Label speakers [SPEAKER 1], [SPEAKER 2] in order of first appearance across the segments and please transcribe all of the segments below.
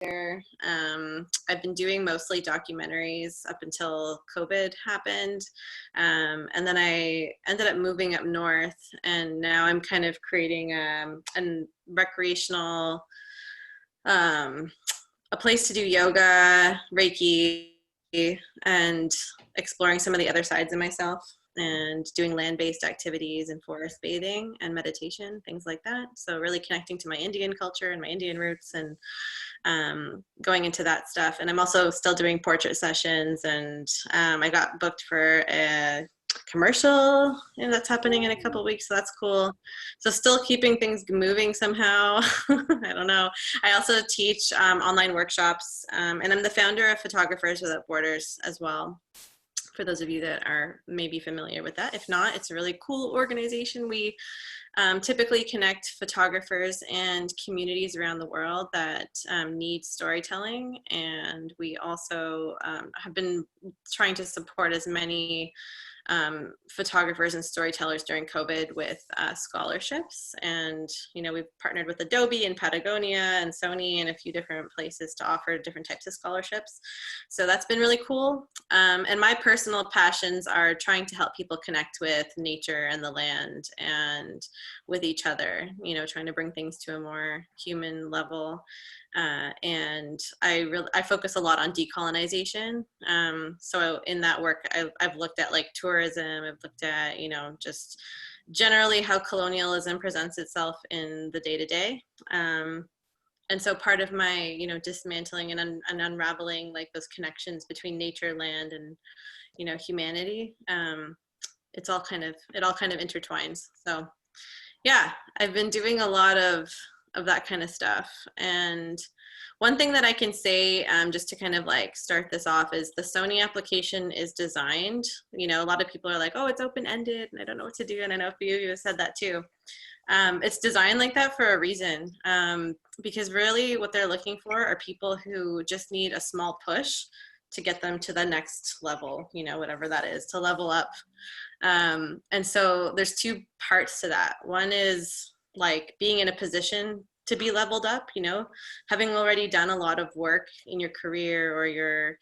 [SPEAKER 1] I've been doing mostly documentaries up until COVID happened. And then I ended up moving up north, and now I'm kind of creating a recreational, a place to do yoga, Reiki, and exploring some of the other sides of myself, and doing land-based activities and forest bathing and meditation, things like that. So really connecting to my Indian culture and my Indian roots, and going into that stuff. And I'm also still doing portrait sessions, and I got booked for a commercial, and that's happening in a couple of weeks, so that's cool. So still keeping things moving somehow. I don't know. I also teach online workshops, and I'm the founder of Photographers Without Borders as well, for those of you that are maybe familiar with that. If not, it's a really cool organization. We typically connect photographers and communities around the world that need storytelling. And we also have been trying to support as many photographers and storytellers during COVID with scholarships. And, you know, we've partnered with Adobe and Patagonia and Sony and a few different places to offer different types of scholarships. So that's been really cool. And my personal passions are trying to help people connect with nature and the land and with each other, you know, trying to bring things to a more human level. And I focus a lot on decolonization. So in that work, I've looked at like tourism, I've looked at, you know, just generally how colonialism presents itself in the day-to-day. And so part of my, you know, dismantling and unraveling like those connections between nature, land, and, you know, humanity, it all kind of intertwines. So yeah, I've been doing a lot of that kind of stuff. And one thing that I can say, just to kind of like start this off, is the Sony application is designed, you know, a lot of people are like, oh, it's open-ended and I don't know what to do. And I know a few of you have said that too. It's designed like that for a reason, because really what they're looking for are people who just need a small push to get them to the next level, you know, whatever that is, to level up. And so there's two parts to that. One is like being in a position to be leveled up, you know, having already done a lot of work in your career, or you're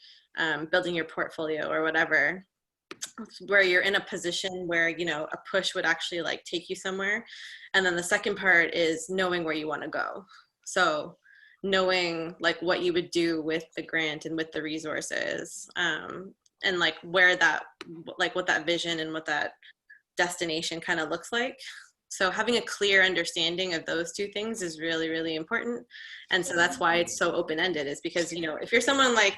[SPEAKER 1] building your portfolio or whatever, where you're in a position where, you know, a push would actually like take you somewhere. And then the second part is knowing where you want to go. So knowing like what you would do with the grant and with the resources, and like where that, like what that vision and what that destination kind of looks like. So having a clear understanding of those two things is really, really important. And so that's why it's so open-ended, is because, you know, if you're someone like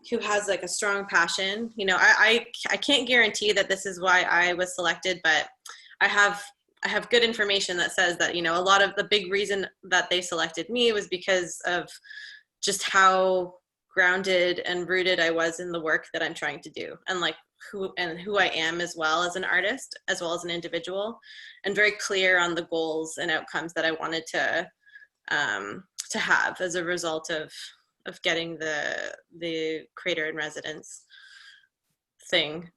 [SPEAKER 1] who has like a strong passion, you know, I can't guarantee that this is why I was selected, but I have good information that says that, you know, a lot of the big reason that they selected me was because of just how grounded and rooted I was in the work that I'm trying to do, and like who I am as well as an artist, as well as an individual, and very clear on the goals and outcomes that I wanted to have as a result of getting the creator in residence thing.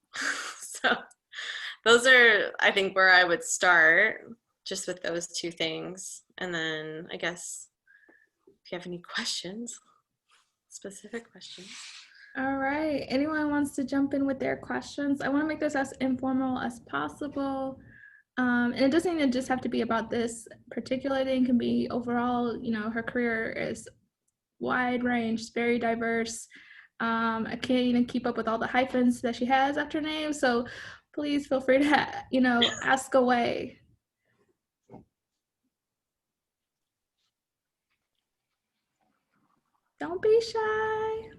[SPEAKER 1] So those are, I think, where I would start, just with those two things. And then I guess if you have any questions, specific questions.
[SPEAKER 2] All right, anyone wants to jump in with their questions? I want to make this as informal as possible. And it doesn't even just have to be about this particular thing, it can be overall. You know, her career is wide range, very diverse. I can't even keep up with all the hyphens that she has after her name, so please feel free to, you know, ask away. Don't be shy.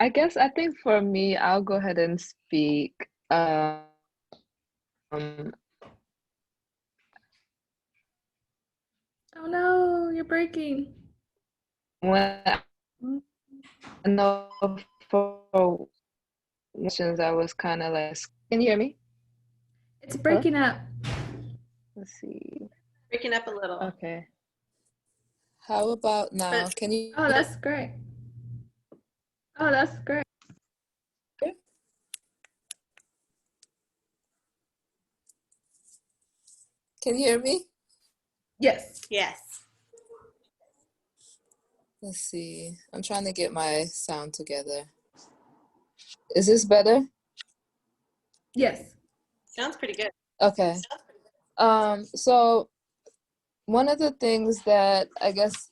[SPEAKER 3] I think for me, I'll go ahead and speak.
[SPEAKER 2] Oh no, you're breaking.
[SPEAKER 3] When I know for questions, I was kind of like, can you hear me?
[SPEAKER 2] It's breaking up.
[SPEAKER 3] Let's see.
[SPEAKER 1] Breaking up a little.
[SPEAKER 3] Okay.
[SPEAKER 4] How about now? Can you?
[SPEAKER 2] Oh, that's great. Oh, that's great.
[SPEAKER 4] Can you hear me?
[SPEAKER 2] Yes.
[SPEAKER 1] Yes.
[SPEAKER 4] Let's see. I'm trying to get my sound together. Is this better?
[SPEAKER 2] Yes.
[SPEAKER 1] Sounds pretty good.
[SPEAKER 4] Okay. So one of the things that I guess,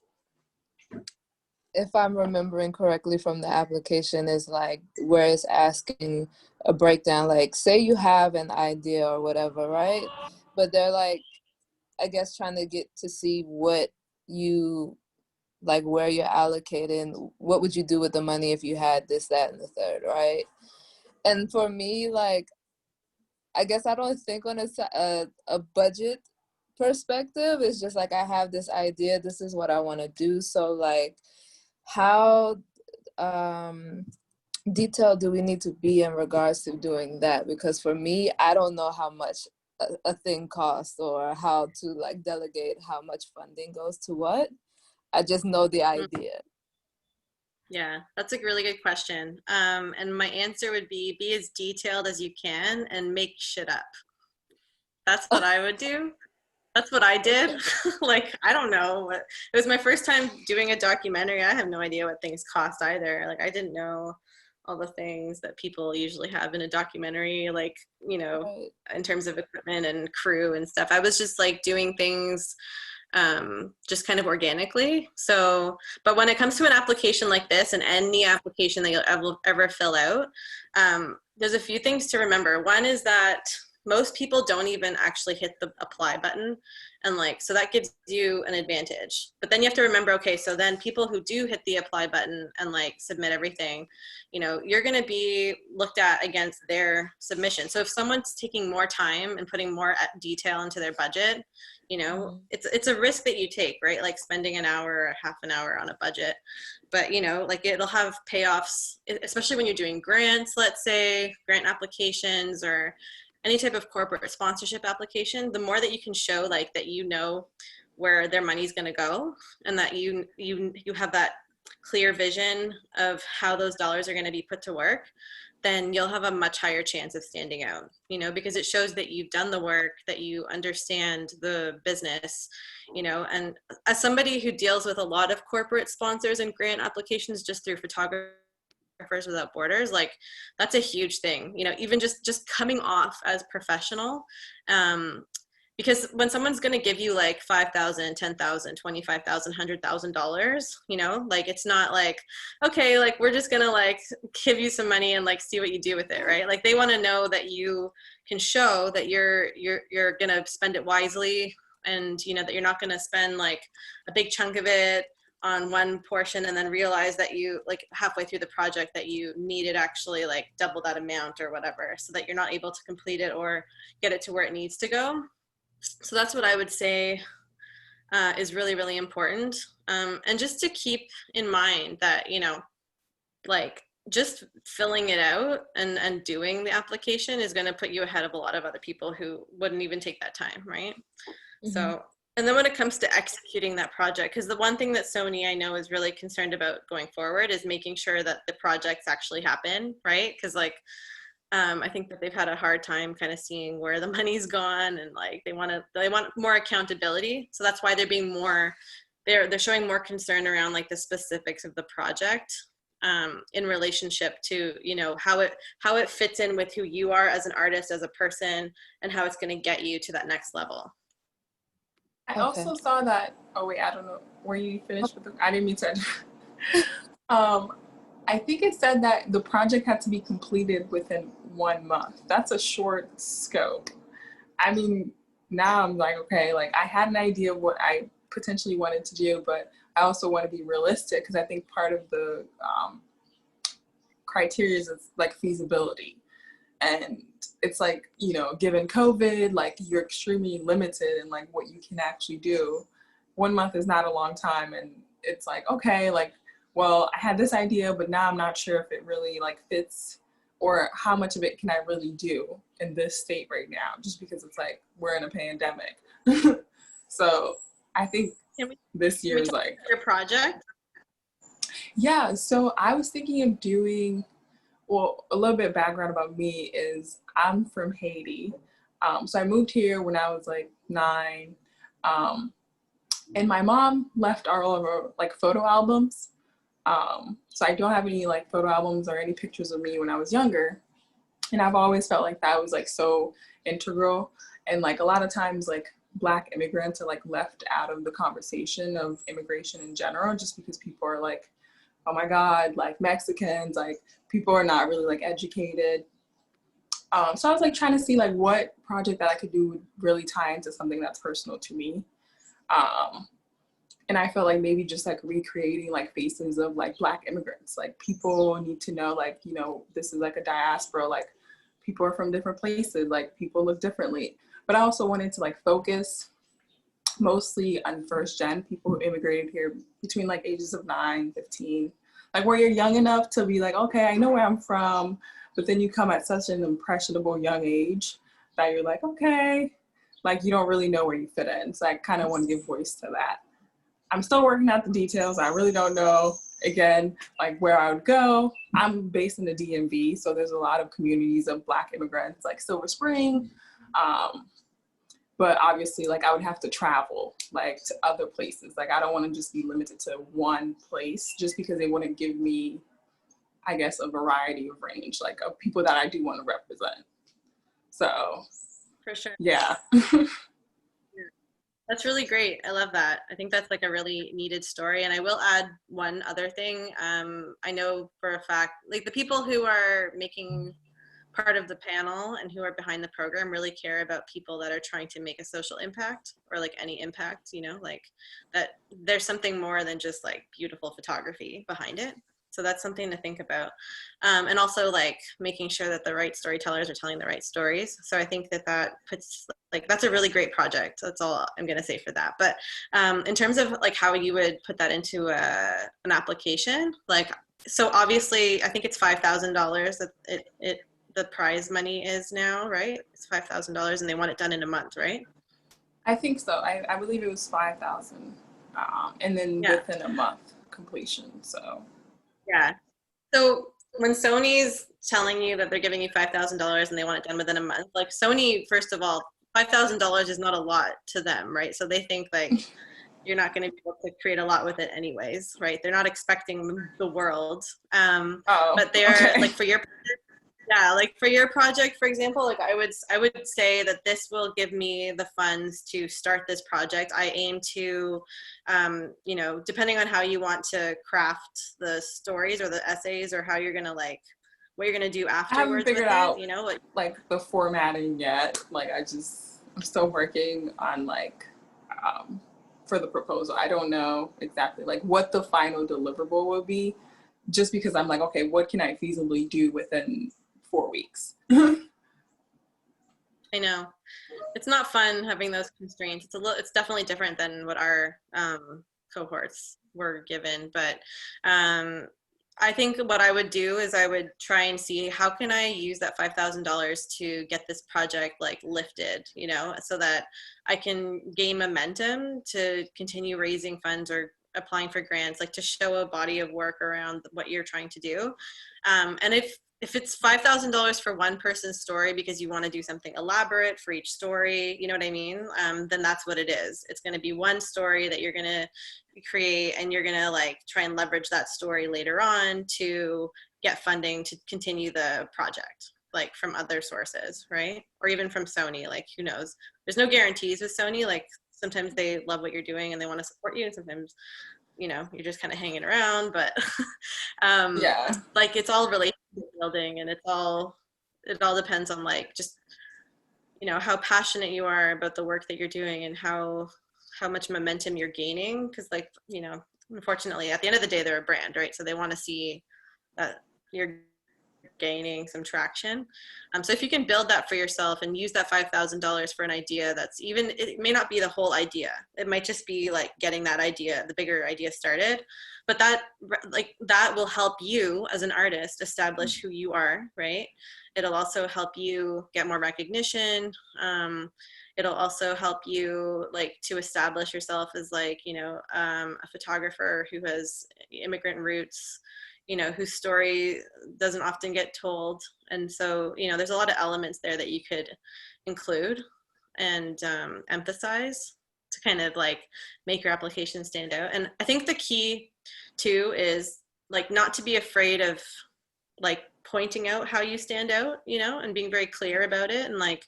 [SPEAKER 4] if I'm remembering correctly from the application, is like where it's asking a breakdown, like say you have an idea or whatever, right? But they're like, I guess, trying to get to see what you like, where you're allocating, what would you do with the money if you had this, that, and the third, right? And for me, like, I guess I don't think on a budget perspective. It's just like I have this idea, this is what I want to do. So like, how detailed do we need to be in regards to doing that? Because for me, I don't know how much a thing costs or how to like delegate how much funding goes to what. I just know the idea.
[SPEAKER 1] Yeah, that's a really good question. And my answer would be as detailed as you can and make shit up. That's what I would do. That's what I did. Like, I don't know. It was my first time doing a documentary. I have no idea what things cost either. Like, I didn't know all the things that people usually have in a documentary, like, you know,
[SPEAKER 4] Right.
[SPEAKER 1] in terms of equipment and crew and stuff. I was just like doing things just kind of organically. So, but when it comes to an application like this and any application that you'll ever fill out, there's a few things to remember. One is that most people don't even actually hit the apply button, and like, so that gives you an advantage. But then you have to remember, okay, so then people who do hit the apply button and like submit everything, you know, you're going to be looked at against their submission. So if someone's taking more time and putting more detail into their budget, you know, it's a risk that you take, right? Like spending an hour or half an hour on a budget. But, you know, like it'll have payoffs, especially when you're doing grants, let's say, grant applications or any type of corporate sponsorship application. The more that you can show like that, you know, where their money's going to go, and that you have that clear vision of how those dollars are going to be put to work, then you'll have a much higher chance of standing out, you know, because it shows that you've done the work, that you understand the business, you know. And as somebody who deals with a lot of corporate sponsors and grant applications just through photography Without Borders, like that's a huge thing, you know, even just coming off as professional, because when someone's going to give you like $5,000, $10,000, $25,000, $100,000, you know, like it's not like, okay, like we're just going to like give you some money and like see what you do with it, right? Like they want to know that you can show that you're going to spend it wisely, and you know that you're not going to spend like a big chunk of it on one portion and then realize that you like halfway through the project that you needed actually like double that amount or whatever, so that you're not able to complete it or get it to where it needs to go. So that's what I would say is really, really important. And just to keep in mind that, you know, like just filling it out and doing the application is going to put you ahead of a lot of other people who wouldn't even take that time, right? Mm-hmm. So, and then when it comes to executing that project, because the one thing that Sony I know is really concerned about going forward is making sure that the projects actually happen, right? Because like, I think that they've had a hard time kind of seeing where the money's gone, and like they want more accountability. So that's why they're being more, they're showing more concern around like the specifics of the project in relationship to, you know, how it fits in with who you are as an artist, as a person, and how it's going to get you to that next level.
[SPEAKER 5] I also saw that, oh wait, I don't know, were you finished with I didn't mean to. I think it said that the project had to be completed within 1 month. That's a short scope. I mean, now I'm like, okay, like I had an idea of what I potentially wanted to do, but I also want to be realistic, because I think part of the criteria is like feasibility. And it's like, you know, given COVID, like you're extremely limited in like what you can actually do. 1 month is not a long time. And it's like, okay, like, well, I had this idea, but now I'm not sure if it really like fits, or how much of it can I really do in this state right now, just because it's like, we're in a pandemic. So I think this year is like
[SPEAKER 1] your project.
[SPEAKER 5] Yeah. So I was thinking of doing, well, a little bit of background about me is I'm from Haiti. So I moved here when I was like 9. And my mom left all of our like photo albums. So I don't have any like photo albums or any pictures of me when I was younger. And I've always felt like that was like so integral. And like a lot of times like Black immigrants are like left out of the conversation of immigration in general, just because people are like, oh my God, like Mexicans, like people are not really like educated. So I was like trying to see like what project that I could do would really tie into something that's personal to me. And I felt like maybe just like recreating like faces of like Black immigrants. Like people need to know like, you know, this is like a diaspora, like people are from different places, like people look differently. But I also wanted to like focus mostly on first gen people who immigrated here between like ages of 9, 15, like where you're young enough to be like, okay, I know where I'm from, but then you come at such an impressionable young age that you're like, okay, like you don't really know where you fit in. So I kind of want to give voice to that. I'm still working out the details. I really don't know, again, like where I would go. I'm based in the DMV, so there's a lot of communities of Black immigrants like Silver Spring. But obviously, like I would have to travel like to other places. Like I don't want to just be limited to one place just because they wouldn't give me, I guess, a variety of range, like of people that I do want to represent. So,
[SPEAKER 1] For sure.
[SPEAKER 5] yeah.
[SPEAKER 1] That's really great. I love that. I think that's like a really needed story. And I will add one other thing. I know for a fact, like the people who are making part of the panel and who are behind the program really care about people that are trying to make a social impact or like any impact, you know, like that there's something more than just like beautiful photography behind it. So that's something to think about. And also like making sure that the right storytellers are telling the right stories. So I think that that puts like, that's a really great project. That's all I'm gonna say for that. But in terms of like how you would put that into an application, like, so obviously I think it's $5,000 that the prize money is now, right? It's $5,000 and they want it done in a month, right?
[SPEAKER 5] I think so. I believe it was 5,000, and then within a month completion. So
[SPEAKER 1] yeah. So when Sony's telling you that they're giving you $5,000 and they want it done within a month, like Sony, first of all, $5,000 is not a lot to them, right? So they think like you're not going to be able to create a lot with it anyways, right? They're not expecting the world, but they're like for your yeah, like for your project, for example, like I would say that this will give me the funds to start this project. I aim to, you know, depending on how you want to craft the stories or the essays or how you're gonna like, what you're gonna do afterwards.
[SPEAKER 5] I haven't figured
[SPEAKER 1] with
[SPEAKER 5] out,
[SPEAKER 1] it, you know,
[SPEAKER 5] like the formatting yet. Like I'm still working on like, for the proposal. I don't know exactly like what the final deliverable will be, just because I'm like, okay, what can I feasibly do within 4 weeks?
[SPEAKER 1] I know it's not fun having those constraints. It's definitely different than what our cohorts were given, but I think what I would do is I would try and see how can I use that $5,000 to get this project like lifted, you know, so that I can gain momentum to continue raising funds or applying for grants, like to show a body of work around what you're trying to do. And if it's $5,000 for one person's story because you want to do something elaborate for each story, you know what I mean? Then that's what it is. It's going to be one story that you're going to create, and you're going to like try and leverage that story later on to get funding to continue the project, like from other sources, right? Or even from Sony, like who knows? There's no guarantees with Sony. Like sometimes they love what you're doing and they want to support you, and sometimes, you know, you're just kind of hanging around, but
[SPEAKER 5] Yeah.
[SPEAKER 1] like it's all relationship building, and it all depends on like just, you know, how passionate you are about the work that you're doing and how much momentum you're gaining, because like, you know, unfortunately at the end of the day they're a brand, right? So they want to see that you're gaining some traction. So if you can build that for yourself and use that $5,000 for an idea that's even, it may not be the whole idea. It might just be like getting that idea, the bigger idea started. But that will help you as an artist establish who you are, right? It'll also help you get more recognition. It'll also help you like to establish yourself as like, you know, a photographer who has immigrant roots, you know, whose story doesn't often get told. And so, you know, there's a lot of elements there that you could include and emphasize to kind of like make your application stand out. And I think the key too is like not to be afraid of like pointing out how you stand out, you know, and being very clear about it and like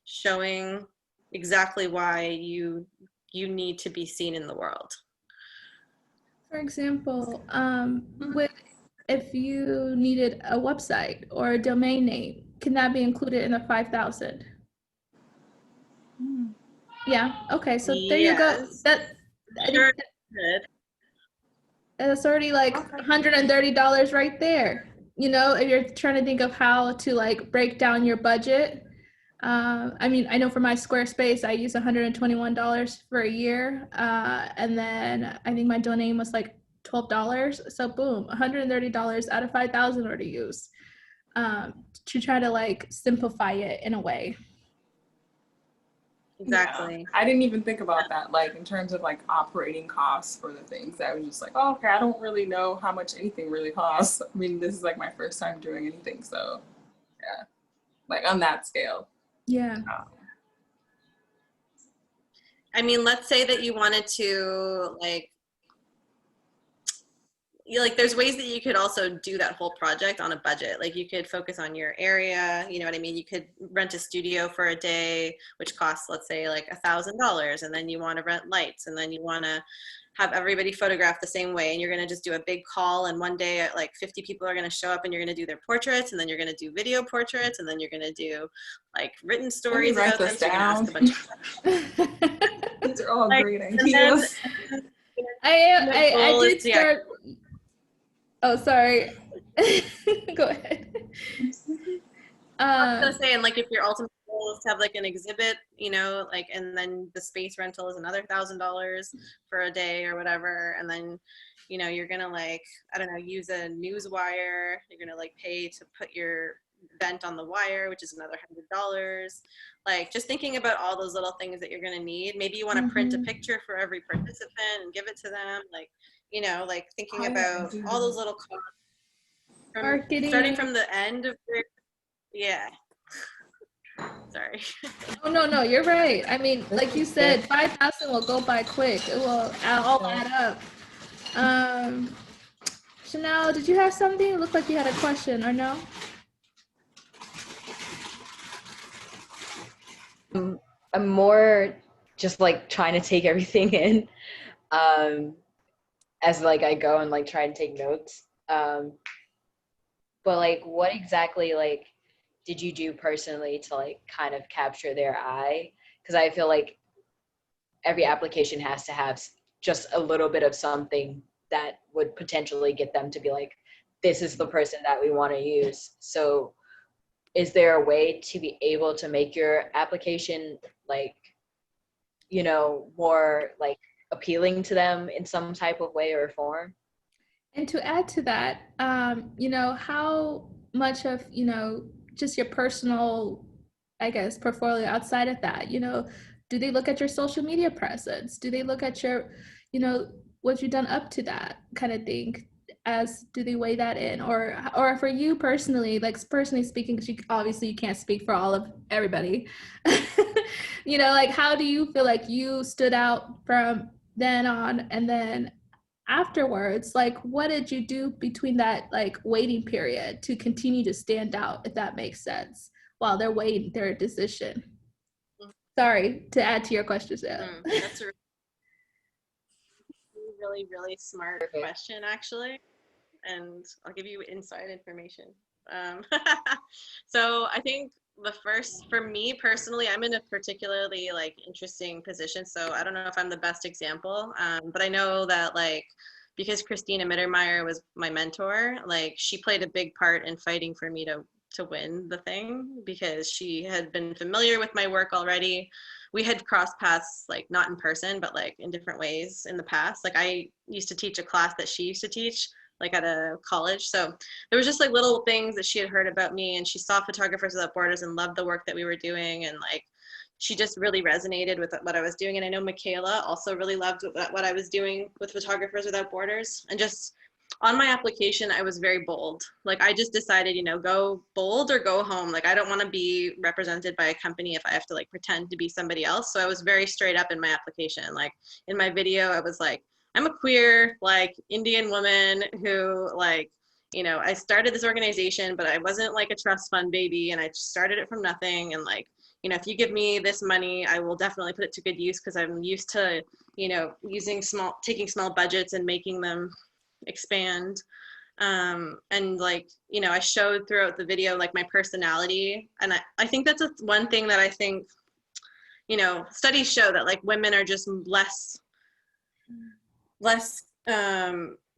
[SPEAKER 1] showing exactly why you need to be seen in the world.
[SPEAKER 2] For example, with if you needed a website or a domain name, can that be included in the 5,000? Yeah. Okay. So there you go.
[SPEAKER 1] Yes.
[SPEAKER 2] That I
[SPEAKER 1] Sure.
[SPEAKER 2] think
[SPEAKER 1] Good.
[SPEAKER 2] that's already like $130 right there. You know, if you're trying to think of how to like break down your budget. I mean, I know for my Squarespace, I use $121 for a year. And then I think my domain was like $12. So boom, $130 out of 5,000 already used. To try to like simplify it in a way.
[SPEAKER 1] Exactly.
[SPEAKER 5] Yeah. I didn't even think about that, like in terms of like operating costs for the things. I was just like, oh, okay, I don't really know how much anything really costs. I mean, this is like my first time doing anything, so yeah, like on that scale.
[SPEAKER 2] Yeah.
[SPEAKER 1] I mean, let's say that you wanted to like, there's ways that you could also do that whole project on a budget. Like you could focus on your area, you know what I mean? You could rent a studio for a day, which costs, let's say like $1,000. And then you want to rent lights, and then you want to have everybody photograph the same way. And you're going to just do a big call. And one day like 50 people are going to show up and you're going to do their portraits. And then you're going to do video portraits. And then you're going to do like written stories about them. So you're going to ask a bunch of
[SPEAKER 5] These are all
[SPEAKER 1] like,
[SPEAKER 5] great ideas.
[SPEAKER 2] I did start. Oh, sorry. Go ahead.
[SPEAKER 1] I was gonna say, and like if your ultimate goal is to have like an exhibit, you know, like, and then the space rental is another $1,000 for a day or whatever, and then, you know, you're gonna like, I don't know, use a news wire. You're gonna like pay to put your event on the wire, which is another $100. Like just thinking about all those little things that you're gonna need. Maybe you want to print a picture for every participant and give it to them, like. You know, like thinking about all those little costs starting from the end of your, yeah. Sorry.
[SPEAKER 2] Oh, no, you're right. I mean, like you said, 5,000 will go by quick. It will all add up. Chanel, did you have something? It looked like you had a question, or no?
[SPEAKER 6] I'm more just like trying to take everything in. As like I go and like try and take notes. But like what exactly like did you do personally to like kind of capture their eye? Because I feel like every application has to have just a little bit of something that would potentially get them to be like, this is the person that we want to use. So is there a way to be able to make your application like, you know, more like appealing to them in some type of way or form?
[SPEAKER 2] And to add to that, you know, how much of, you know, just your personal, I guess, portfolio outside of that, you know, do they look at your social media presence? Do they look at your, you know, what you've done up to that kind of thing? As do they weigh that in? Or for you personally, like personally speaking, because you obviously you can't speak for all of everybody, you know, like how do you feel like you stood out from then on, and then afterwards, like what did you do between that like waiting period to continue to stand out, if that makes sense, while they're waiting their decision? Sorry to add to your question, Sam.
[SPEAKER 1] That's a really smart question, actually, and I'll give you inside information. So I think the first, for me personally, I'm in a particularly like interesting position. So I don't know if I'm the best example, but I know that like, because Christina Mittermeier was my mentor, like she played a big part in fighting for me to win the thing, because she had been familiar with my work already. We had crossed paths, like not in person, but like in different ways in the past. Like I used to teach a class that she used to teach, like at a college. So there was just like little things that she had heard about me, and she saw Photographers Without Borders and loved the work that we were doing. And like, she just really resonated with what I was doing. And I know Michaela also really loved what I was doing with Photographers Without Borders. And just on my application, I was very bold. Like I just decided, you know, go bold or go home. Like I don't want to be represented by a company if I have to like pretend to be somebody else. So I was very straight up in my application. Like in my video, I was like, I'm a queer, like Indian woman who like, you know, I started this organization, but I wasn't like a trust fund baby, and I started it from nothing. And like, you know, if you give me this money, I will definitely put it to good use, because I'm used to, you know, taking small budgets and making them expand. And like, you know, I showed throughout the video like my personality, and I think that's one thing that I think, you know, studies show that like women are just less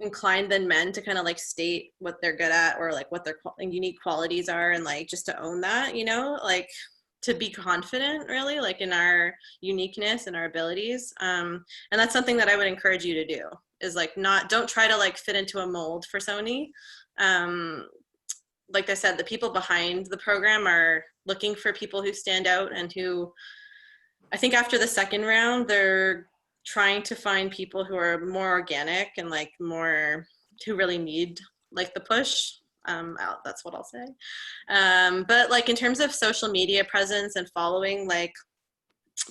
[SPEAKER 1] inclined than men to kind of like state what they're good at, or like what their unique qualities are, and like just to own that, you know, like to be confident really like in our uniqueness and our abilities. And that's something that I would encourage you to do, is like don't try to like fit into a mold for Sony. Like I said, the people behind the program are looking for people who stand out, and who, I think after the second round, they're trying to find people who are more organic and like more, who really need like the push. That's what I'll say. But like in terms of social media presence and following, like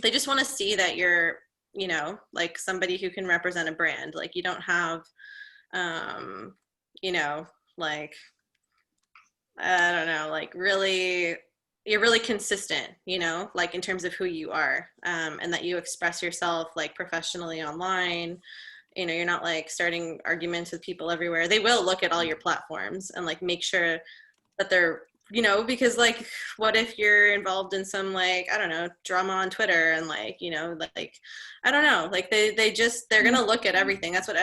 [SPEAKER 1] they just want to see that you're, you know, like somebody who can represent a brand. Like you don't have, you know, like, I don't know, like really, you're really consistent, you know, like in terms of who you are, and that you express yourself like professionally online. You know, you're not like starting arguments with people everywhere. They will look at all your platforms and like make sure that they're, you know, because like, what if you're involved in some like, I don't know, drama on Twitter, and like, you know, like, I don't know, like they're going to look at everything. That's what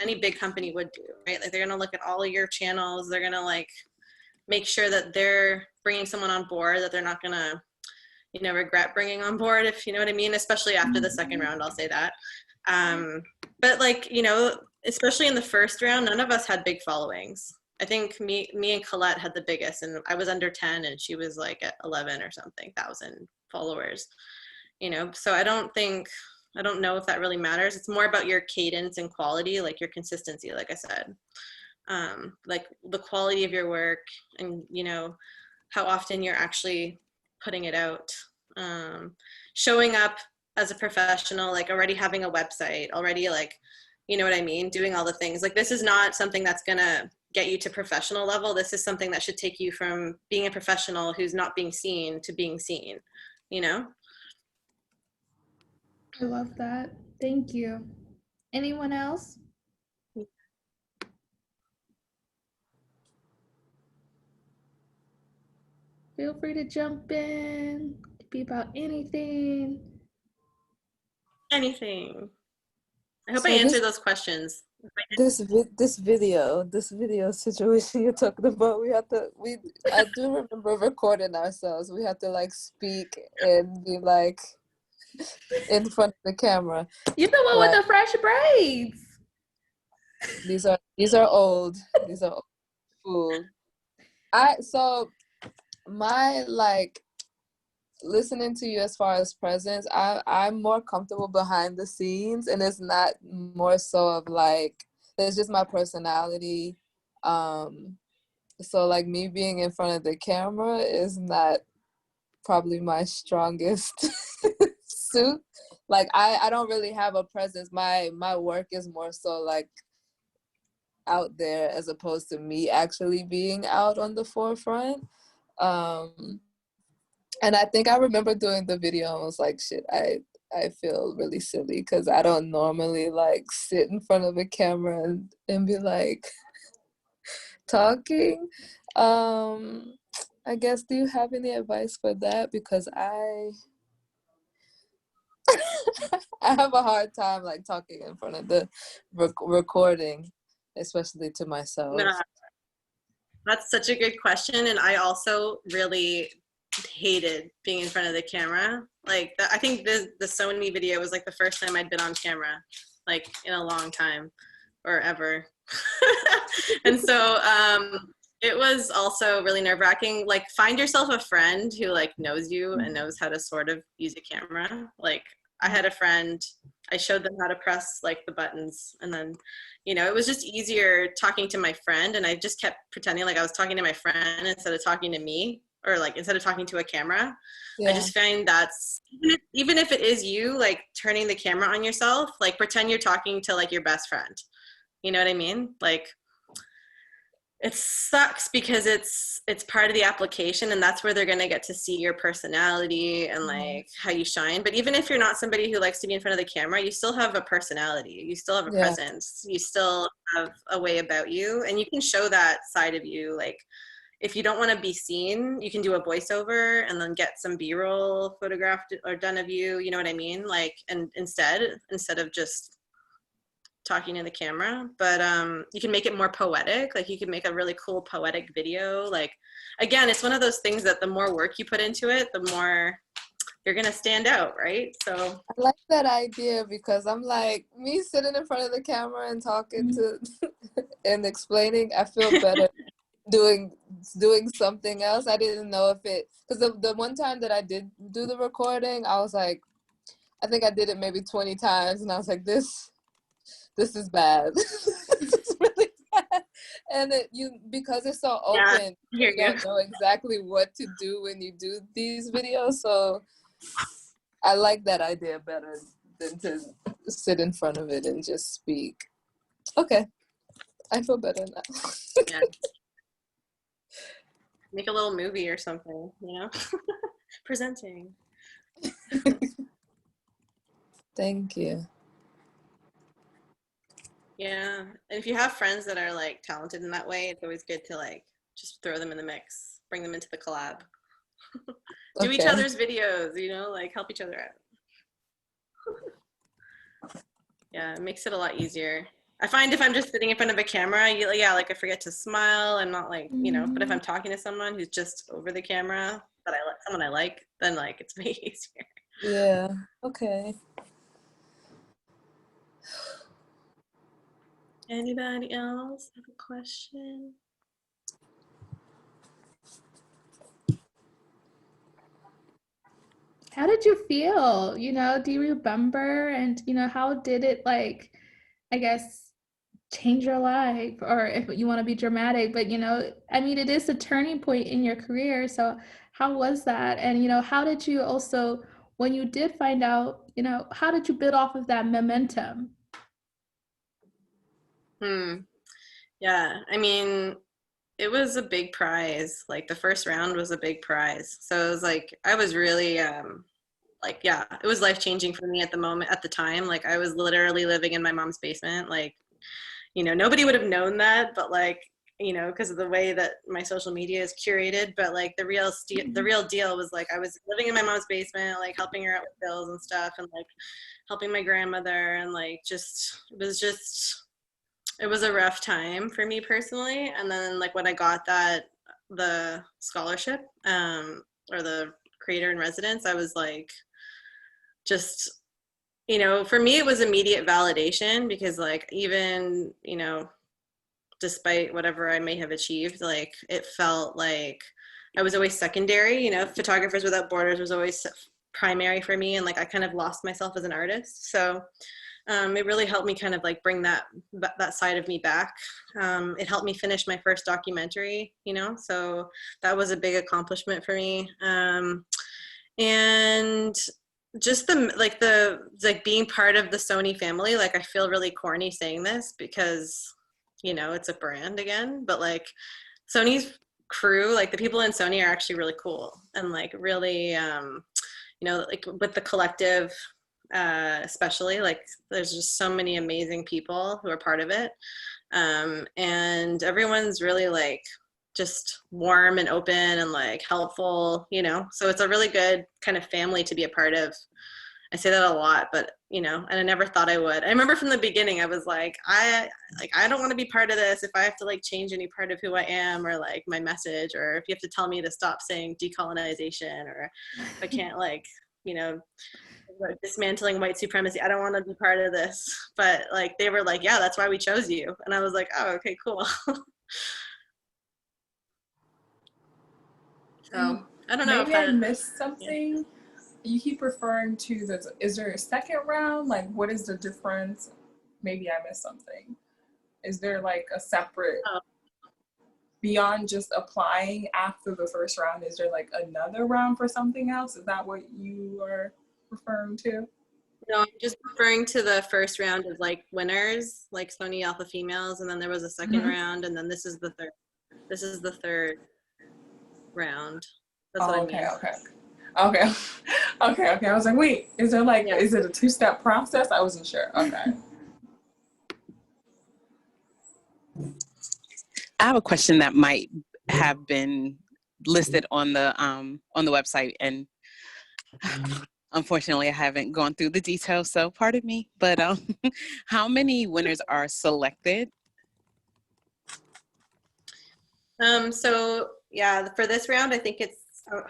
[SPEAKER 1] any big company would do, right? Like they're going to look at all of your channels. They're going to like make sure that they're bringing someone on board that they're not going to, you know, regret bringing on board, if you know what I mean, especially after the second round, I'll say that. But like, you know, especially in the first round, none of us had big followings. I think me and Colette had the biggest, and I was under 10 and she was like at 11 or something thousand followers, you know. So I don't know if that really matters. It's more about your cadence and quality, like your consistency, like I said, like the quality of your work, and you know, how often you're actually putting it out, showing up as a professional, like already having a website, already like, you know what I mean, doing all the things. Like this is not something that's gonna get you to professional level. This is something that should take you from being a professional who's not being seen to being seen, you know?
[SPEAKER 2] I love that. Thank you. Anyone else? Feel free to jump in. It could be about anything.
[SPEAKER 1] Anything. I hope
[SPEAKER 4] So
[SPEAKER 1] I answered those questions.
[SPEAKER 4] This video situation you're talking about, I do remember recording ourselves. We had to like speak and be like in front of the camera.
[SPEAKER 2] You're the one with the fresh braids.
[SPEAKER 4] These are old. These are old food. So my like listening to you as far as presence, I'm more comfortable behind the scenes, and it's not more so of like, it's just my personality. So like me being in front of the camera is not probably my strongest suit. Like I don't really have a presence. My work is more so like out there, as opposed to me actually being out on the forefront. And I think I remember doing the video and was like, shit, I feel really silly because I don't normally like sit in front of a camera and be like talking. I guess, do you have any advice for that? Because I have a hard time like talking in front of the recording, especially to myself.
[SPEAKER 1] No, that's such a good question. And I also really hated being in front of the camera. Like I think the Sony video was like the first time I'd been on camera, like in a long time or ever. And so it was also really nerve-wracking. Like find yourself a friend who like knows you and knows how to sort of use a camera. Like I had a friend I showed them how to press like the buttons, and then, it was just easier talking to my friend, and I just kept pretending like I was talking to my friend instead of talking to me, or like instead of talking to a camera. I
[SPEAKER 4] Yeah.
[SPEAKER 1] just find that's, even if it is you like turning the camera on yourself, like pretend you're talking to like your best friend. You know what I mean? Like, it sucks because it's part of the application, and that's where they're going to get to see your personality and like how you shine. But even if you're not somebody who likes to be in front of the camera, you still have a personality, you still have a
[SPEAKER 4] Yeah.
[SPEAKER 1] presence, you still have a way about you, and you can show that side of you. Like, if you don't want to be seen, you can do a voiceover and then get some B-roll photographed or done of you, you know what I mean? Like, and instead of just talking to the camera. But you can make it more poetic. Like, you can make a really cool poetic video. Like, again, it's one of those things that the more work you put into it, the more you're gonna stand out, right? So
[SPEAKER 4] I like that idea, because I'm like, me sitting in front of the camera and talking to and explaining, I feel better doing something else. I didn't know if it, because the one time that I did do the recording, I was like, I think I did it maybe 20 times, and I was like, this is bad. This is really bad. And because it's so open,
[SPEAKER 1] yeah,
[SPEAKER 4] you don't know exactly what to do when you do these videos. So I like that idea better than to sit in front of it and just speak. Okay, I feel better now.
[SPEAKER 1] yeah. Make a little movie or something, presenting.
[SPEAKER 4] Thank you.
[SPEAKER 1] Yeah, and if you have friends that are like talented in that way, it's always good to like just throw them in the mix, bring them into the collab. Do each
[SPEAKER 4] Okay.
[SPEAKER 1] other's videos, like help each other out. Yeah, it makes it a lot easier. I find if I'm just sitting in front of a camera, like I forget to smile and not like, but if I'm talking to someone who's just over the camera that I like, someone I like, then like it's way easier.
[SPEAKER 4] Yeah, okay.
[SPEAKER 1] Anybody else have a question?
[SPEAKER 2] How did you feel? Do you remember? And, how did it, like, I guess, change your life? Or if you want to be dramatic, but, I mean, it is a turning point in your career. So how was that? And, how did you also, when you did find out, how did you build off of that momentum?
[SPEAKER 1] Yeah, I mean, it was a big prize. Like, the first round was a big prize. So it was like, I was really, like, yeah, it was life-changing for me at the time. Like, I was literally living in my mom's basement. Like, nobody would have known that, but like, because of the way that my social media is curated. But like, the real deal was like, I was living in my mom's basement, like helping her out with bills and stuff, and like helping my grandmother, and like it was a rough time for me personally. And then like when I got the scholarship, or the creator in residence, I was like, just, for me, it was immediate validation, because like, even, despite whatever I may have achieved, like, it felt like I was always secondary. Photographers Without Borders was always primary for me, and like, I kind of lost myself as an artist. So it really helped me kind of like bring that side of me back. It helped me finish my first documentary, so that was a big accomplishment for me. And just the being part of the Sony family. Like, I feel really corny saying this because, it's a brand again, but like, Sony's crew, like the people in Sony are actually really cool, and like really, like with the collective, especially, like, there's just so many amazing people who are part of it. And everyone's really like just warm and open and like helpful, so it's a really good kind of family to be a part of. I say that a lot, but and I never thought I would. I remember from the beginning, I was like, I don't want to be part of this. If I have to like change any part of who I am, or like my message, or if you have to tell me to stop saying decolonization, or if I can't like, dismantling white supremacy, I don't want to be part of this. But like, they were like, yeah, that's why we chose you. And I was like, oh, okay, cool. So I don't know
[SPEAKER 5] Maybe I missed something you keep referring to the, is there a second round? Like, what is the difference? Maybe I missed something. Is there like a separate, beyond just applying after the first round, is there like another round for something else? Is that what you are referring to?
[SPEAKER 1] No, I'm just referring to the first round of like winners, like Sony Alpha Females, and then there was a second round, and then this is the third. This is the third round. That's what I mean.
[SPEAKER 5] Okay. I was like, wait, is there like, is it a 2-step process? I wasn't sure. Okay.
[SPEAKER 7] I have a question that might have been listed on the website, and unfortunately I haven't gone through the details, so pardon me. But how many winners are selected?
[SPEAKER 1] So yeah, for this round, I think it's I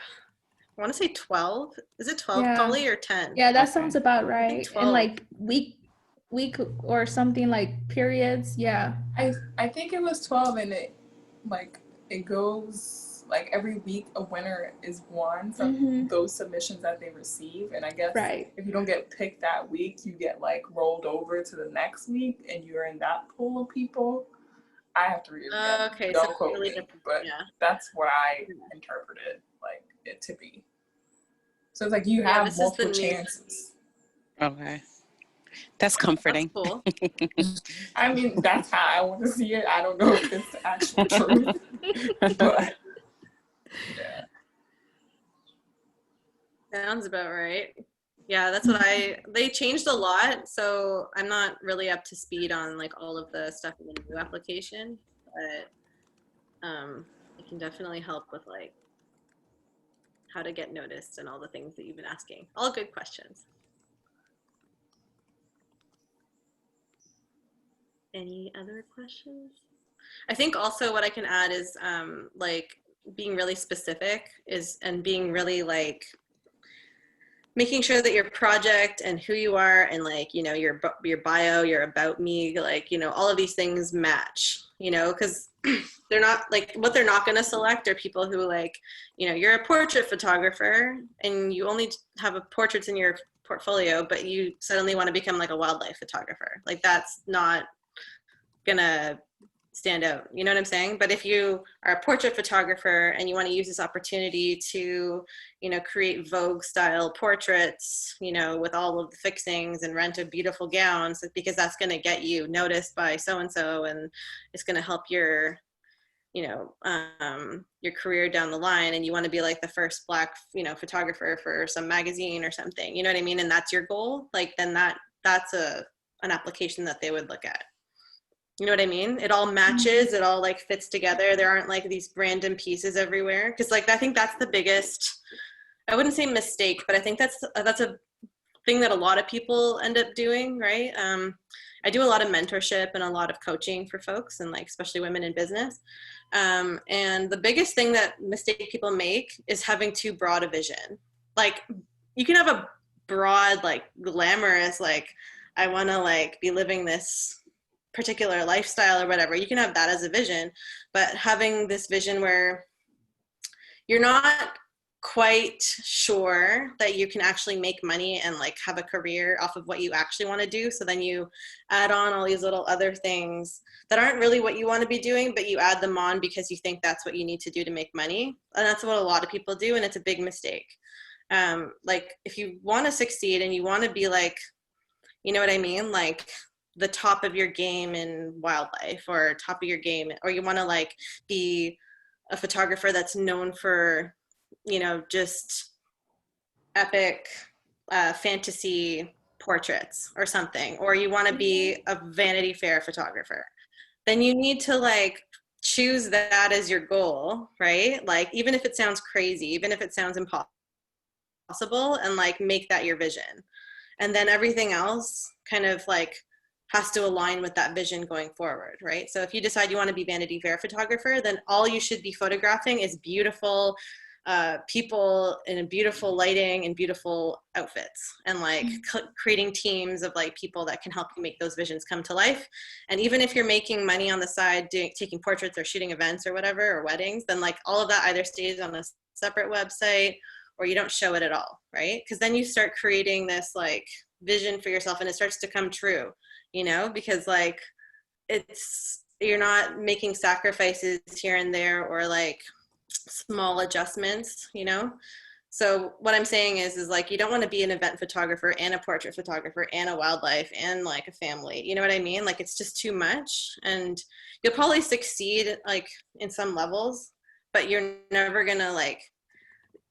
[SPEAKER 1] want to say 12. Is it 12,
[SPEAKER 2] Yeah.
[SPEAKER 1] Polly, or 10?
[SPEAKER 2] Yeah, that
[SPEAKER 7] Okay.
[SPEAKER 2] sounds about right.
[SPEAKER 1] 12.
[SPEAKER 2] And like week or something, like periods. Yeah.
[SPEAKER 5] I think it was 12, and it goes like every week a winner is won from those submissions that they receive. And I guess if you don't get picked that week, you get like rolled over to the next week, and you're in that pool of people. I have to read it again.
[SPEAKER 1] Okay,
[SPEAKER 5] Don't
[SPEAKER 1] so
[SPEAKER 5] quote
[SPEAKER 1] really
[SPEAKER 5] me, but that's what I interpreted like it to be. So it's like you have multiple chances.
[SPEAKER 7] Okay, that's comforting.
[SPEAKER 1] That's cool.
[SPEAKER 5] I mean, that's how I want to see it. I don't know if it's the actual truth, but yeah.
[SPEAKER 1] Sounds about right. Yeah, that's what they changed a lot, so I'm not really up to speed on like all of the stuff in the new application, but it can definitely help with like how to get noticed and all the things that you've been asking. All good questions. Any other questions? I think also what I can add is like being really specific and being really like making sure that your project and who you are and like, you know, your bio, your about me, like, you know, all of these things match, you know, because they're not like what they're not going to select are people who like, you know, you're a portrait photographer and you only have portraits in your portfolio, but you suddenly want to become like a wildlife photographer. Like that's not gonna stand out, you know what I'm saying? But if you are a portrait photographer and you want to use this opportunity to, you know, create Vogue style portraits, you know, with all of the fixings and rent a beautiful gown, because that's going to get you noticed by so-and-so and it's going to help your, you know, your career down the line, and you want to be like the first Black, you know, photographer for some magazine or something, you know what I mean? And that's your goal, like then that's an application that they would look at. You know what I mean? It all matches, it all like fits together. There aren't like these random pieces everywhere. Cause like, I think that's the biggest, I wouldn't say mistake, but I think that's a thing that a lot of people end up doing, right? I do a lot of mentorship and a lot of coaching for folks and like, especially women in business. And the biggest thing that mistake people make is having too broad a vision. Like you can have a broad, like glamorous, like I want to like be living this particular lifestyle or whatever. You can have that as a vision, but having this vision where you're not quite sure that you can actually make money and like have a career off of what you actually want to do. So then you add on all these little other things that aren't really what you want to be doing, but you add them on because you think that's what you need to do to make money. And that's what a lot of people do. And it's a big mistake. Like if you want to succeed and you want to be like, you know what I mean? Like the top of your game in wildlife or top of your game, or you want to like be a photographer that's known for, you know, just epic fantasy portraits or something, or you want to be a Vanity Fair photographer, then you need to like choose that as your goal, right? Like even if it sounds crazy, even if it sounds impossible, and like make that your vision. And then everything else kind of like has to align with that vision going forward, right? So if you decide you want to be Vanity Fair photographer, then all you should be photographing is beautiful people in a beautiful lighting and beautiful outfits, and like creating teams of like people that can help you make those visions come to life. And even if you're making money on the side taking portraits or shooting events or whatever, or weddings, then like all of that either stays on a separate website or you don't show it at all, right? Because then you start creating this like vision for yourself and it starts to come true, you know, because like you're not making sacrifices here and there or like small adjustments, you know. So what I'm saying is like you don't want to be an event photographer and a portrait photographer and a wildlife and like a family, you know what I mean? Like it's just too much, and you'll probably succeed like in some levels, but you're never gonna like,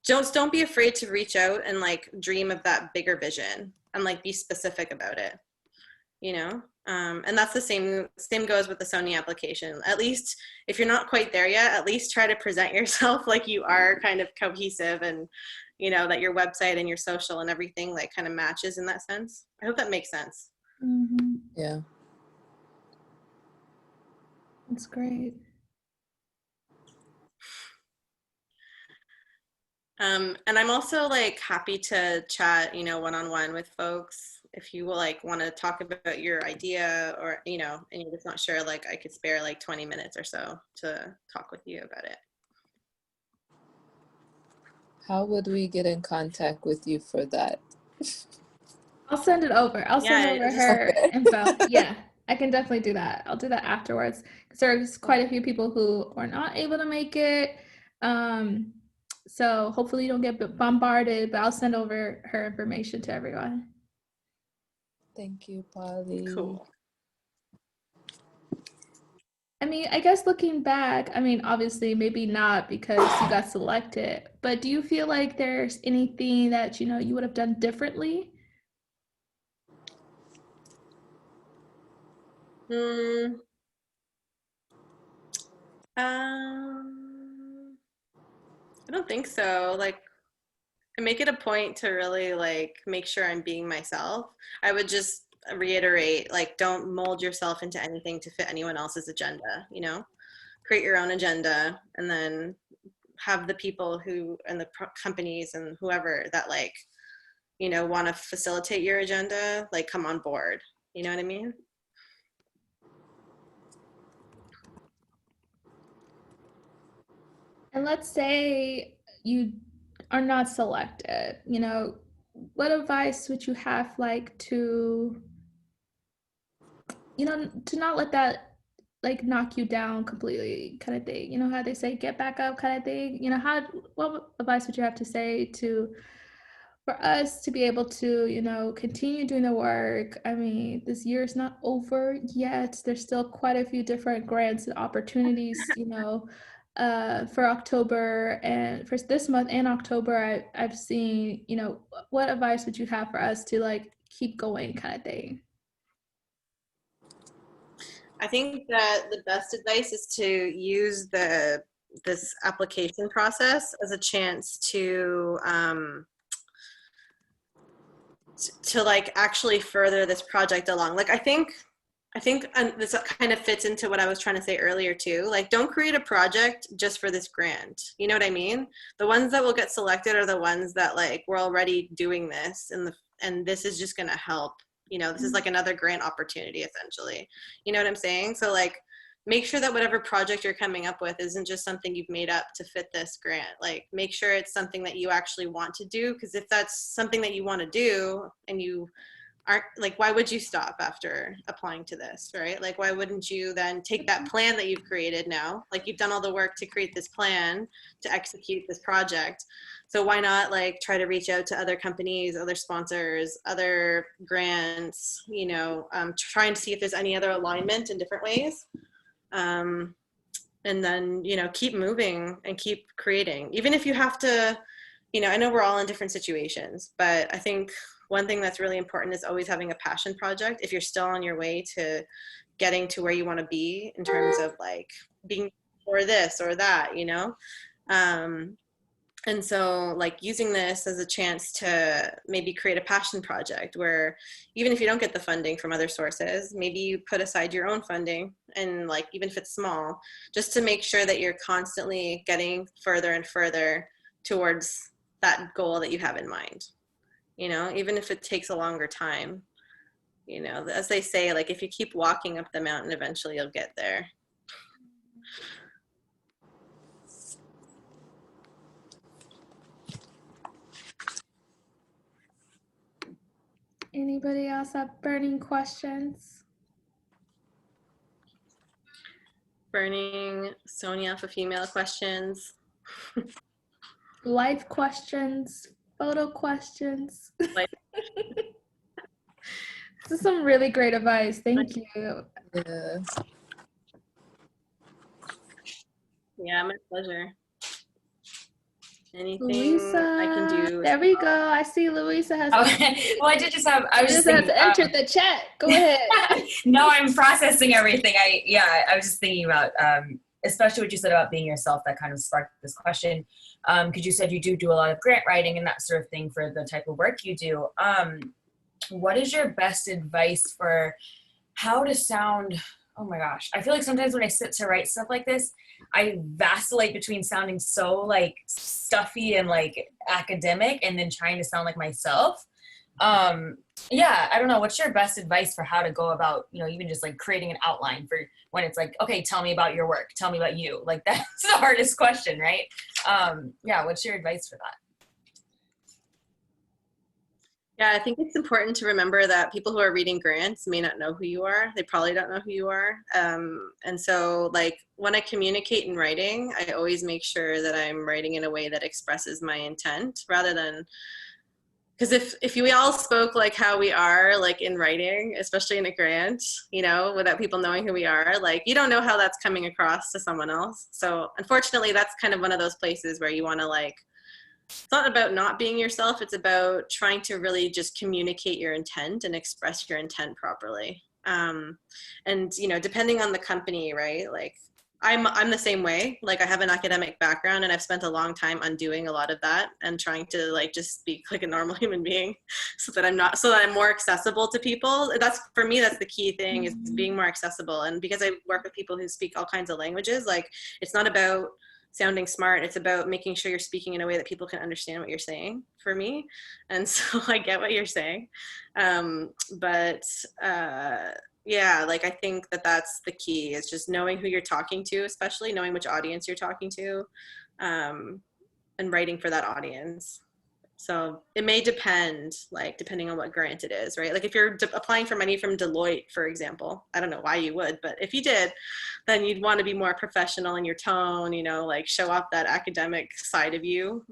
[SPEAKER 1] don't be afraid to reach out and like dream of that bigger vision and like be specific about it, you know. And that's the same goes with the Sony application. At least if you're not quite there yet, at least try to present yourself like you are kind of cohesive, and you know that your website and your social and everything like kind of matches in that sense. I hope that makes sense.
[SPEAKER 2] Mm-hmm.
[SPEAKER 4] Yeah.
[SPEAKER 2] That's great.
[SPEAKER 1] And I'm also like happy to chat, you know, one-on-one with folks if you will like want to talk about your idea, or you know, and you're just not sure, like I could spare like 20 minutes or so to talk with you about it.
[SPEAKER 4] How would we get in contact with you for that?
[SPEAKER 2] I'll send it over. I'll send
[SPEAKER 1] Yeah,
[SPEAKER 2] over
[SPEAKER 1] just-
[SPEAKER 2] her
[SPEAKER 4] Okay.
[SPEAKER 2] info. Yeah, I can definitely do that. I'll do that afterwards because there's quite a few people who are not able to make it. So hopefully you don't get bombarded, but I'll send over her information to everyone.
[SPEAKER 4] Thank you, Polly.
[SPEAKER 1] Cool.
[SPEAKER 2] I mean, I guess looking back, I mean, obviously maybe not because you got selected, but do you feel like there's anything that, you know, you would have done differently?
[SPEAKER 1] I don't think so. Like, I make it a point to really like make sure I'm being myself. I would just reiterate, like, don't mold yourself into anything to fit anyone else's agenda, you know? Create your own agenda, and then have the people who, and the companies and whoever that like, you know, want to facilitate your agenda, like come on board. You know what I mean?
[SPEAKER 2] And let's say you are not selected, you know, what advice would you have like to, you know, to not let that like knock you down completely kind of thing? You know how they say get back up kind of thing? You know, what advice would you have to say to for us to be able to, you know, continue doing the work? I mean, this year is not over yet. There's still quite a few different grants and opportunities, you know, for October and for this month and October. I've seen, you know, what advice would you have for us to like keep going kind of thing?
[SPEAKER 1] I think that the best advice is to use this application process as a chance to like actually further this project along. Like I think this kind of fits into what I was trying to say earlier too. Like, don't create a project just for this grant. You know what I mean? The ones that will get selected are the ones that like we're already doing this, and this is just going to help. You know, this is like another grant opportunity essentially. You know what I'm saying? So like, make sure that whatever project you're coming up with isn't just something you've made up to fit this grant. Like, make sure it's something that you actually want to do, because if that's something that you want to do and you aren't, like, why would you stop after applying to this, right? Like, why wouldn't you then take that plan that you've created now? Like, you've done all the work to create this plan to execute this project. So why not like try to reach out to other companies, other sponsors, other grants, you know, trying to see if there's any other alignment in different ways. And then, you know, keep moving and keep creating. Even if you have to, you know, I know we're all in different situations, but I think one thing that's really important is always having a passion project if you're still on your way to getting to where you want to be in terms of like being for this or that, you know? And so like using this as a chance to maybe create a passion project where even if you don't get the funding from other sources, maybe you put aside your own funding, and like even if it's small, just to make sure that you're constantly getting further and further towards that goal that you have in mind. You know, even if it takes a longer time, you know, as they say, like if you keep walking up the mountain, eventually you'll get there.
[SPEAKER 2] Anybody else have burning questions?
[SPEAKER 1] Burning Sony Alpha Female questions.
[SPEAKER 2] Life questions, photo questions.
[SPEAKER 1] Life-
[SPEAKER 2] This is some really great advice. Thank you.
[SPEAKER 4] Yeah.
[SPEAKER 1] Yeah, my pleasure. Anything
[SPEAKER 2] Louisa,
[SPEAKER 1] I can do.
[SPEAKER 2] there we go. I see Louisa has.
[SPEAKER 8] Oh, well, I did just have. I was just
[SPEAKER 2] Louisa has
[SPEAKER 8] thinking.
[SPEAKER 2] entered the chat. Go ahead.
[SPEAKER 8] No, I'm processing everything. I was just thinking about, especially what you said about being yourself. That kind of sparked this question, because you said you do a lot of grant writing and that sort of thing for the type of work you do. What is your best advice for how to sound? Oh my gosh, I feel like sometimes when I sit to write stuff like this, I vacillate between sounding so like stuffy and like academic and then trying to sound like myself. Yeah, I don't know. What's your best advice for how to go about, even just like creating an outline for when it's like, okay, tell me about your work. Tell me about you. Like that's the hardest question, right? Yeah, what's your advice for that?
[SPEAKER 1] Yeah, I think it's important to remember that people who are reading grants may not know who you are. They probably don't know who you are. And so like when I communicate in writing, I always make sure that I'm writing in a way that expresses my intent rather than, because if we all spoke like how we are, like in writing, especially in a grant, without people knowing who we are, like you don't know how that's coming across to someone else. So unfortunately, that's kind of one of those places where you want to like, it's not about not being yourself. It's about trying to really just communicate your intent and express your intent properly. And, depending on the company, right? Like I'm the same way. Like I have an academic background and I've spent a long time undoing a lot of that and trying to like just speak like a normal human being so that I'm more accessible to people. That's for me, that's the key thing is being more accessible. And because I work with people who speak all kinds of languages, like it's not about sounding smart. It's about making sure you're speaking in a way that people can understand what you're saying for me. And so I get what you're saying. Yeah, like I think that that's the key is just knowing who you're talking to, especially knowing which audience you're talking to, and writing for that audience. So it may depend, like depending on what grant it is, right? Like if you're applying for money from Deloitte, for example, I don't know why you would, but if you did, then you'd want to be more professional in your tone, like show off that academic side of you.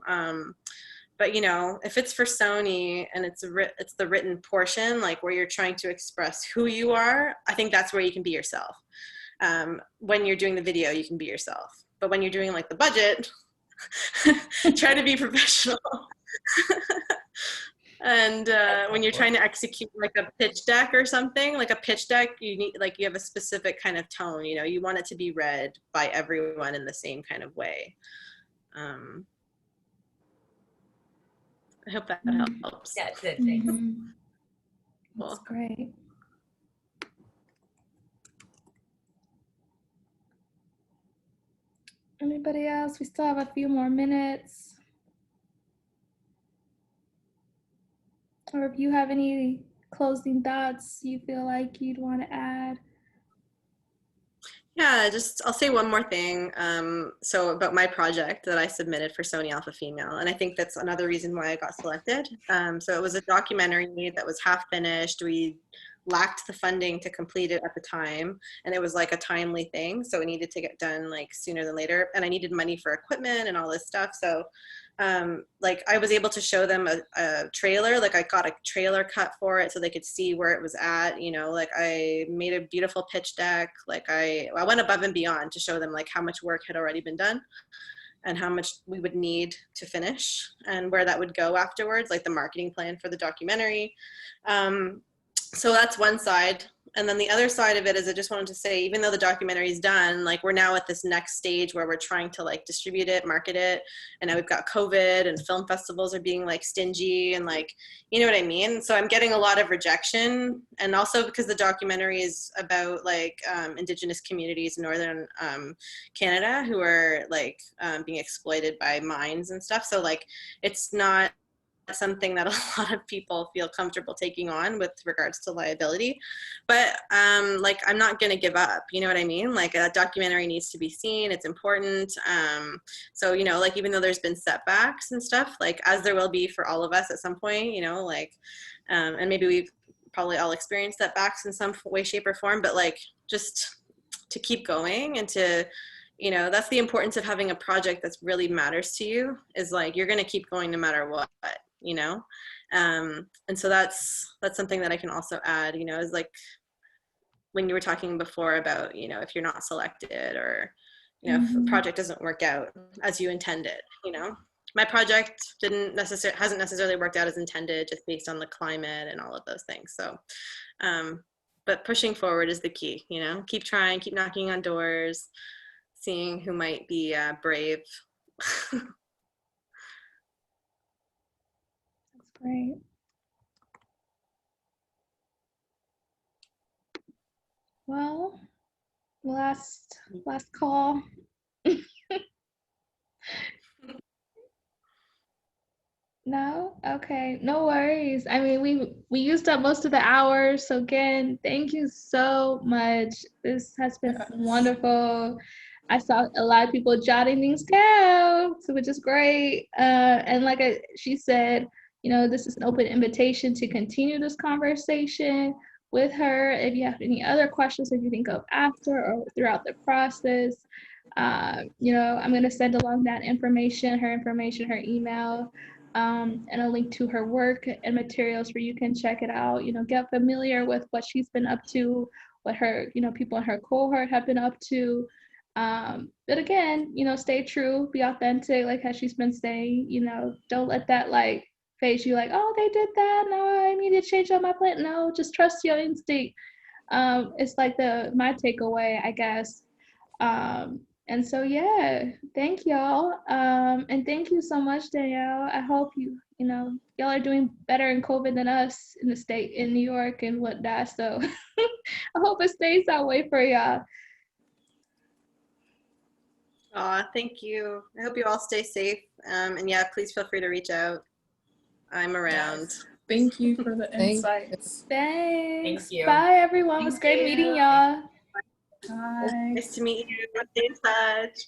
[SPEAKER 1] But if it's for Sony and it's the written portion, like where you're trying to express who you are, I think that's where you can be yourself. When you're doing the video, you can be yourself. But when you're doing like the budget, try to be professional. And when you're trying to execute like a pitch deck or something, like a pitch deck, you have a specific kind of tone, you want it to be read by everyone in the same kind of way. I hope that helps.
[SPEAKER 8] Yeah, it's it. Thanks.
[SPEAKER 2] That's great. Anybody else? We still have a few more minutes. Or if you have any closing thoughts you feel like you'd want to add.
[SPEAKER 1] Yeah, I'll say one more thing. So about my project that I submitted for Sony Alpha Female, and I think that's another reason why I got selected. So it was a documentary that was half finished. We lacked the funding to complete it at the time, and it was like a timely thing, so it needed to get done like sooner than later, and I needed money for equipment and all this stuff. So like I was able to show them a trailer, like I got a trailer cut for it so they could see where it was at, like I made a beautiful pitch deck. Like I went above and beyond to show them like how much work had already been done and how much we would need to finish and where that would go afterwards, like the marketing plan for the documentary. So that's one side. And then the other side of it is I just wanted to say, even though the documentary is done, like we're now at this next stage where we're trying to like distribute it, market it. And now we've got COVID and film festivals are being like stingy and like, you know what I mean? So I'm getting a lot of rejection. And also because the documentary is about like Indigenous communities in Northern Canada who are like being exploited by mines and stuff. So like, it's not something that a lot of people feel comfortable taking on with regards to liability. But like, I'm not going to give up. You know what I mean? Like, a documentary needs to be seen. It's important. So, you know, like, even though there's been setbacks and stuff, like, as there will be for all of us at some point, you know, like, and maybe we've probably all experienced setbacks in some way, shape, or form, but like, just to keep going and to, you know, that's the importance of having a project that really matters to you, is like, you're going to keep going no matter what, you know? And so that's something that I can also add, you know, is like, when you were talking before about, you know, if you're not selected, or, you know, if a project doesn't work out as you intended, you know, my project hasn't necessarily worked out as intended, just based on the climate and all of those things. So, but pushing forward is the key, you know, keep trying, keep knocking on doors, seeing who might be brave.
[SPEAKER 2] That's great. Well, last call. No? Okay, no worries. I mean, we used up most of the hour, so again, thank you so much. This has been wonderful. I saw a lot of people jotting things down, so which is great. And like she said, you know, this is an open invitation to continue this conversation with her. If you have any other questions that you think of after or throughout the process, you know, I'm going to send along that information, her email, and a link to her work and materials where you can check it out, you know, get familiar with what she's been up to, what her, you know, people in her cohort have been up to. But again, you know, stay true, be authentic, like how she's been saying, you know, don't let that like phase you, like, oh, they did that, no, I need to change up my plan. No, just trust your instinct. It's like my takeaway, I guess. And so, yeah, thank y'all. And thank you so much, Danielle. I hope you know, y'all are doing better in COVID than us in the state, in New York and whatnot. So I hope it stays that way for y'all.
[SPEAKER 1] Thank you. I hope you all stay safe. And yeah, please feel free to reach out. I'm around.
[SPEAKER 5] Yes. Thank you for the insights.
[SPEAKER 2] Thanks.
[SPEAKER 8] Thank you.
[SPEAKER 2] Bye, everyone. It was great meeting y'all.
[SPEAKER 5] Bye.
[SPEAKER 1] Nice to meet you. Stay in touch.